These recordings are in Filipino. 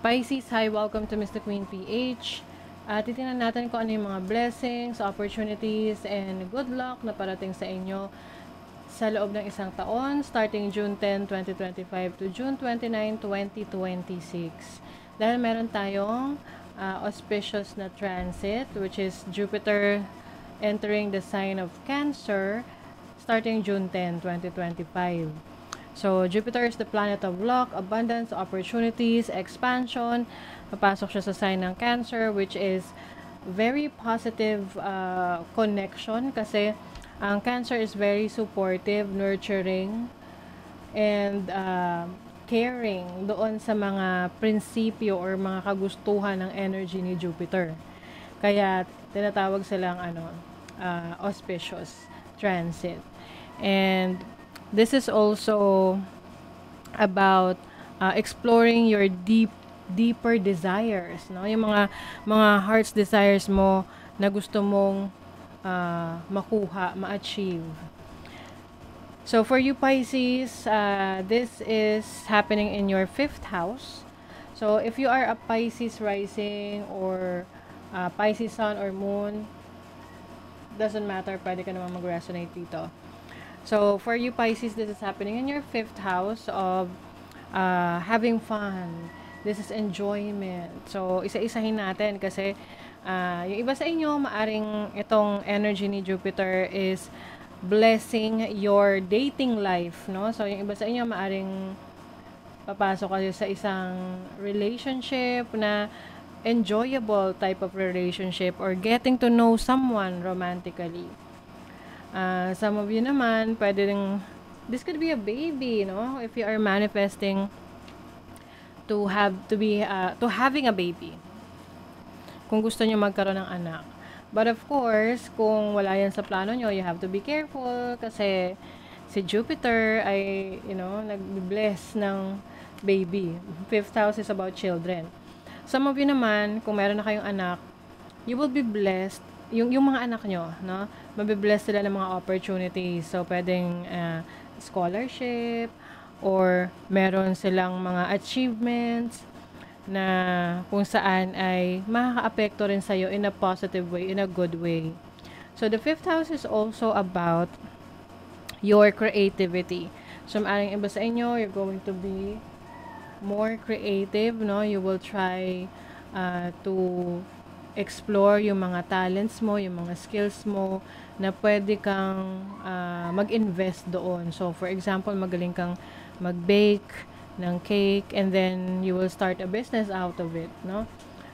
Pisces, hi, welcome to Mr. Queen PH. Titingnan natin kung ano yung mga blessings, opportunities, and good luck na parating sa inyo sa loob ng isang taon, starting June 10, 2025 to June 29, 2026. Dahil meron tayong auspicious na transit, which is Jupiter entering the sign of Cancer, starting June 10, 2025. So, Jupiter is the planet of luck, abundance, opportunities, expansion. Papasok siya sa sign ng Cancer, which is very positive connection kasi ang Cancer is very supportive, nurturing, and caring doon sa mga prinsipyo or mga kagustuhan ng energy ni Jupiter. Kaya tinatawag silang auspicious transit. And this is also about exploring your deeper desires, no? Yung mga heart's desires mo na gusto mong makuha, ma-achieve. So for you Pisces, this is happening in your 5th house. So if you are a Pisces rising or Pisces sun or moon, doesn't matter, pwede ka naman mag-resonate dito. So, for you Pisces, this is happening in your 5th house of having fun. This is enjoyment. So, isa-isahin natin kasi yung iba sa inyo, maaring itong energy ni Jupiter is blessing your dating life, no? So, yung iba sa inyo, maaring papasok kayo sa isang relationship na enjoyable type of relationship or getting to know someone romantically. Some of you naman, pwede rin, this could be a baby, no? If you are manifesting to having a baby. Kung gusto nyo magkaroon ng anak. But of course, kung wala yan sa plano nyo, you have to be careful kasi si Jupiter ay, nag-bless ng baby. 5th house is about children. Some of you naman, kung meron na kayong anak, you will be blessed, yung mga anak nyo, no? Mabibless sila ng mga opportunities. So, pwedeng scholarship, or meron silang mga achievements na kung saan ay makaka-apekto rin sa'yo in a positive way, in a good way. So, the 5th house is also about your creativity. So, maaring iba sa inyo, you're going to be more creative, no? You will try to explore yung mga talents mo, yung mga skills mo na pwede kang mag-invest doon. So, for example, magaling kang mag-bake ng cake and then you will start a business out of it, no?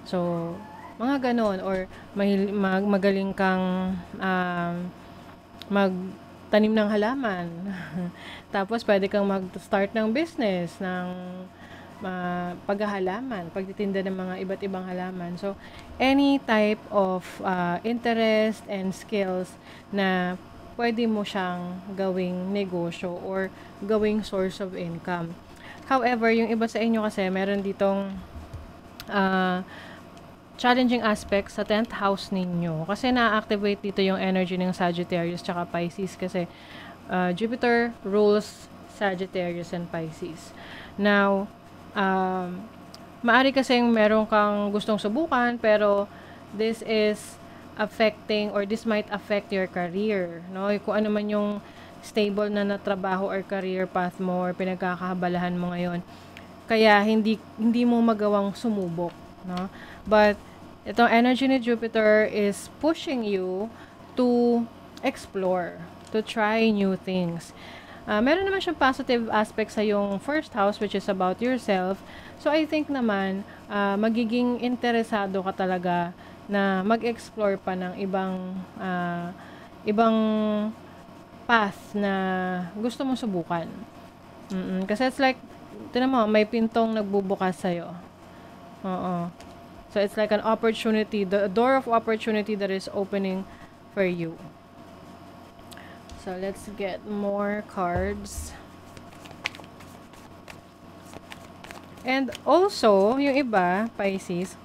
So, mga ganon. Or magaling kang magtanim ng halaman. Tapos, pwede kang mag-start ng business, ng paghahalaman, pagtitinda ng mga iba't ibang halaman. So, any type of interest and skills na pwede mo siyang gawing negosyo or gawing source of income. However, yung iba sa inyo kasi, meron ditong challenging aspects sa 10th house ninyo. Kasi na-activate dito yung energy ng Sagittarius tsaka Pisces kasi Jupiter rules Sagittarius and Pisces. Now, maari kasing meron kang gustong subukan pero this is affecting or this might affect your career, no? Kung ano man yung stable na trabaho or career path mo or pinagkakaabalahan mo ngayon. Kaya hindi mo magawang sumubok, no? But itong energy ni Jupiter is pushing you to explore, to try new things. Meron naman siyang positive aspect sa yung 1st house which is about yourself. So, I think naman, magiging interesado ka talaga na mag-explore pa ng ibang path na gusto mong subukan. Kasi it's like, tinan mo, may pintong nagbubukas sa'yo. Oo. So, it's like an opportunity, the door of opportunity that is opening for you. So, let's get more cards. And also, yung iba, Pisces,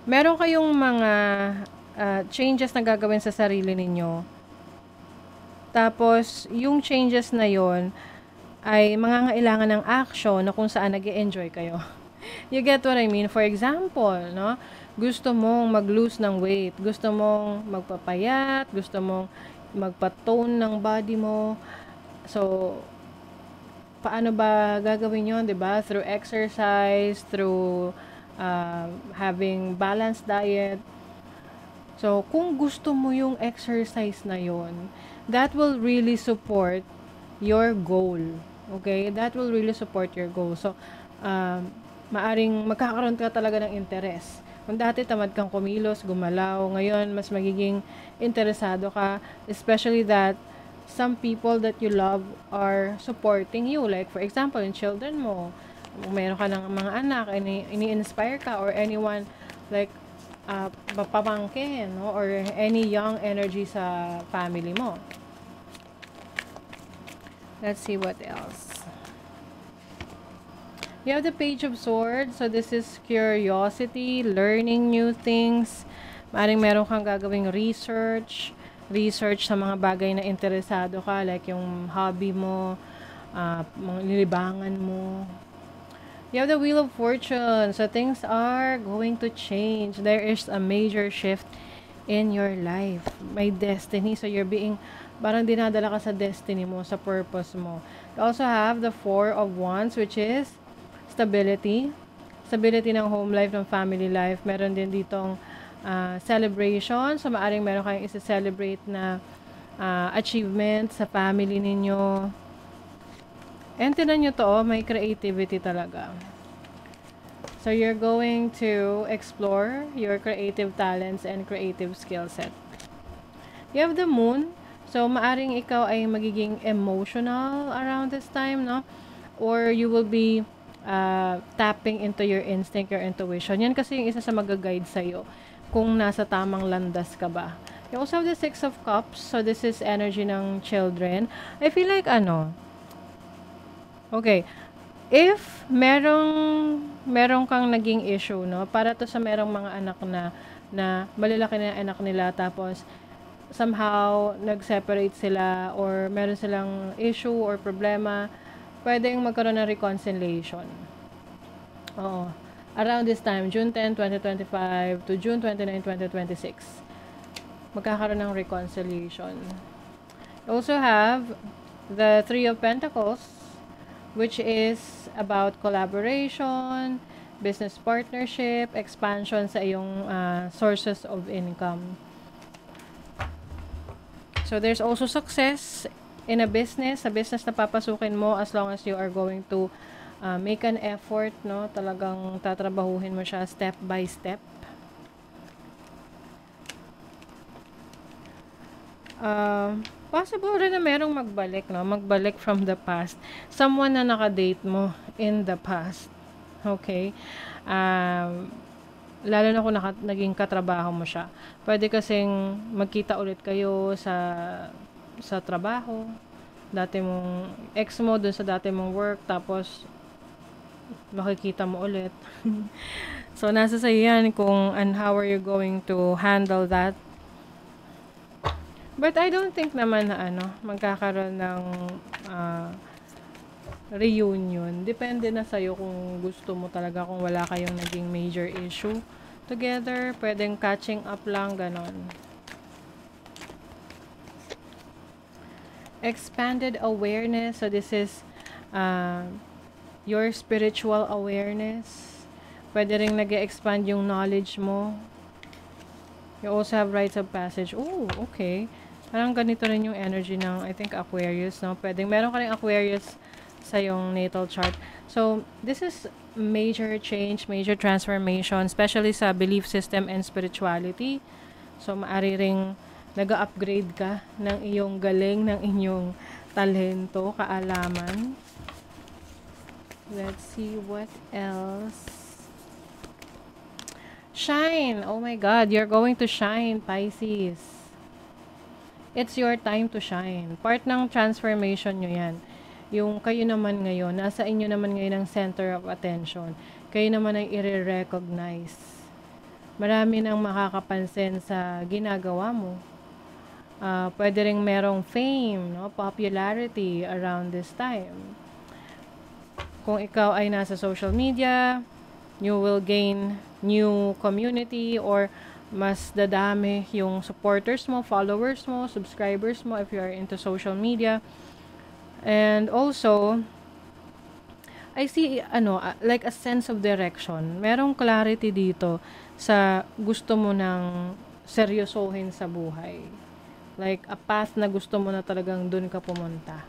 meron kayong mga changes na gagawin sa sarili ninyo. Tapos, yung changes na yon ay mangangailangan ng action na kung saan nag-e-enjoy kayo. You get what I mean? For example, no? Gusto mong mag-lose ng weight, gusto mong magpapayat, gusto mong magpa-tone ng body mo. So, paano ba gagawin yon, 'di ba? Through exercise, through having balanced diet. So, kung gusto mo yung exercise na yon, that will really support your goal. Okay? That will really support your goal. So, maaring magkakaroon ka talaga ng interes. Kung dati tamad kang kumilos, gumalaw, ngayon mas magiging interesado ka, especially that some people that you love are supporting you. Like, for example, yung children mo, meron ka ng mga anak, ini-inspire ka, or anyone, like, pamangkin, no? Or any young energy sa family mo. Let's see what else. You have the Page of Swords. So, this is curiosity, learning new things. Maring meron kang gagawing research sa mga bagay na interesado ka, like yung hobby mo, mga nilibangan mo. You have the Wheel of Fortune. So, things are going to change. There is a major shift in your life. May destiny. So, parang dinadala ka sa destiny mo, sa purpose mo. You also have the Four of Wands, which is stability. Stability ng home life, ng family life. Meron din ditong celebration. So, maaring meron kayong isa-celebrate na achievement sa family ninyo. And tinan nyo to, may creativity talaga. So, you're going to explore your creative talents and creative skill set. You have the Moon. So, maaring ikaw ay magiging emotional around this time, no? Or you will be tapping into your instinct, your intuition. Yan kasi yung isa sa mag-guide sa'yo kung nasa tamang landas ka ba. You also have the Six of Cups. So, this is energy ng children. I feel like, okay, if merong kang naging issue, no, para to sa merong mga anak na malalaki na anak nila, tapos somehow nag-separate sila, or meron silang issue or problema, pwedeng magkaroon ng reconciliation. Oo. Around this time, June 10, 2025 to June 29, 2026, magkakaroon ng reconciliation. You also have the Three of Pentacles, which is about collaboration, business partnership, expansion sa iyong sources of income. So, there's also success in a business na papasukin mo, as long as you are going to make an effort, no? Talagang tatrabahuhin mo siya step by step. Possible rin na merong magbalik, no? Magbalik from the past. Someone na nakadate mo in the past. Okay? Lalo na kung naging katrabaho mo siya. Pwede kasing magkita ulit kayo sa trabaho. Dati mong ex mo dun sa dati mong work, tapos makikita mo ulit. So, nasa sa'yo yan kung and how are you going to handle that. But I don't think naman na magkakaroon ng reunion. Depende na sa'yo kung gusto mo talaga, kung wala kayong naging major issue together. Pwedeng catching up lang, ganon. Expanded awareness. So, this is your spiritual awareness. Pwede rin nag-expand yung knowledge mo. You also have rites of passage. Oh, okay. Parang ganito rin yung energy ng, I think, Aquarius, no? Pwedeng meron ka rin Aquarius sa yung natal chart. So, this is major change, major transformation, especially sa belief system and spirituality. So, maari ring nag-upgrade ka ng iyong galing, ng inyong talento, kaalaman. Let's see what else. Shine! Oh my God, you're going to shine, Pisces. It's your time to shine. Part ng transformation nyo yan. Yung kayo naman ngayon, nasa inyo naman ngayon ang center of attention. Kayo naman ay i-recognize. Marami nang makakapansin sa ginagawa mo. Pwede ring merong fame, no? Popularity around this time. Kung ikaw ay nasa social media, You will gain new community, or mas dadami yung supporters mo, followers mo, subscribers mo if you are into social media. And also, I see like a sense of direction. Merong clarity dito sa gusto mo ng seryosohin sa buhay. Like a path na gusto mo na talagang dun ka pumunta.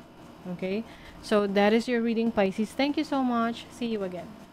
Okay? So that is your reading, Pisces. Thank you so much. See you again.